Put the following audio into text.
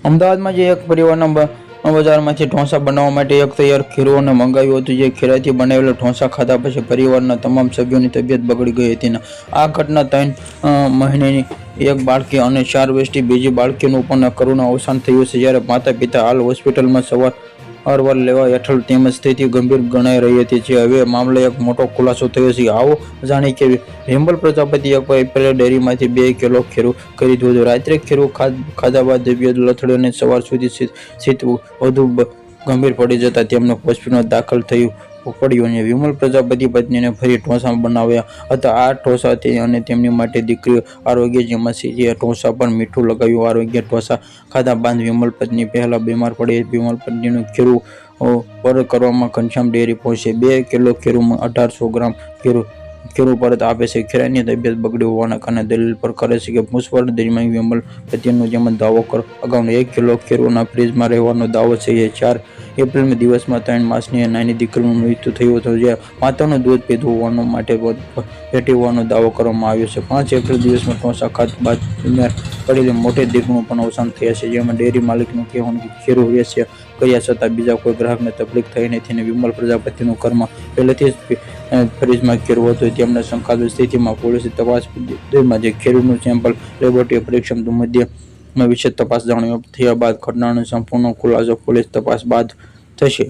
અમદાવાદમાં જે એક પરિવારના બજારમાંથી ઢોસા બનાવવા માટે એક તૈયાર ખીરુંને મંગાવ્યું હતું, જે ખીરાથી બનાવેલા ઢોસા ખાધા પછી પરિવારના તમામ સભ્યોની તબિયત બગડી ગઈ હતી. આ ઘટના 3 મહિનાની એક બાળકી અને 4 વર્ષની બીજી બાળકીનું પણ કરુણ અવસાન થયું છે, જ્યારે માતા પિતા હાલ હોસ્પિટલમાં સારવાર લેવા હેઠળ તેમજ સ્થિતિ ગંભીર ગણાઈ રહી હતી. હવે મામલે એક મોટો ખુલાસો થયો છે. આવો જાણીએ કે વિમલ પ્રજાપતિ એક એપ્રિલે ડેરીમાંથી 2 કિલો ખીરું ખરીદ્યું હતું. રાત્રે ખીરું ખાધા બાદ તબિયત લથડી અને સવાર સુધી સ્થિતિ વધુ ગંભીર પડી જતા તેમને હોસ્પિટલમાં દાખલ થયું પડ્યું અને વિમલ પ્રજાપતિ પત્નીને ફરી ઢોસા બનાવ્યા હતા. આ ઢોસાથી અને તેમની માટે દીકરી આરોગ્ય જેમાં જે ઢોસા પર મીઠું લગાવ્યું. આરોગ્ય ઢોસા ખાધા બાદ વિમલ પત્ની પહેલા બીમાર પડી. વિમલ પત્નીનું ખીરું પરત કરવામાં ઘનશ્યામ ડેરી પહોંચે. 2 કિલો ખીરુંમાં 1800 ગ્રામ ખીરું પરત આપે છે. ખીરાની તબિયત બગડી હોવાના કારણે દલીલ પર કરે છે કે પૂછપરછ દરમિયાન વિમલ પત્નીનો જેમ દાવો અગાઉ 1 કિલો ખીરુંના ફ્રીજમાં રહેવાનો દાવો છે. 4 એપ્રિલ દિવસમાં 3 માસની નાની દીકરીનું મૃત્યુ થયું હતું, જે માતાનું દૂધ પીધું હોવાનું માટે પેટી હોવાનો દાવો કરવામાં આવ્યો છે. 5 એપ્રિલ દિવસમાં ઢોસા ખાધા બાદ બીમાર પડેલી મોટી દીકરીનું પણ અવસાન થયા છે, જેમાં ડેરી માલિકનું કહેવાનું કે ખીરું વેચ્યા કર્યા છતાં બીજા કોઈ ગ્રાહકને તકલીફ થઈ નથી અને વિમલ પ્રજાપતિનું ઘરમાં પહેલેથી જ ફ્રીજમાં ખીરું હતું. તેમને શંકાસ્પદ સ્થિતિમાં પોલીસે તપાસ દરમિયાન ખીરુંનું સેમ્પલ લેબોરેટરી પરીક્ષણ મધ્યમાં વિશેષ તપાસ જાણ થયા બાદ ઘટનાનો સંપૂર્ણ ખુલાસો પોલીસ તપાસ બાદ થશે.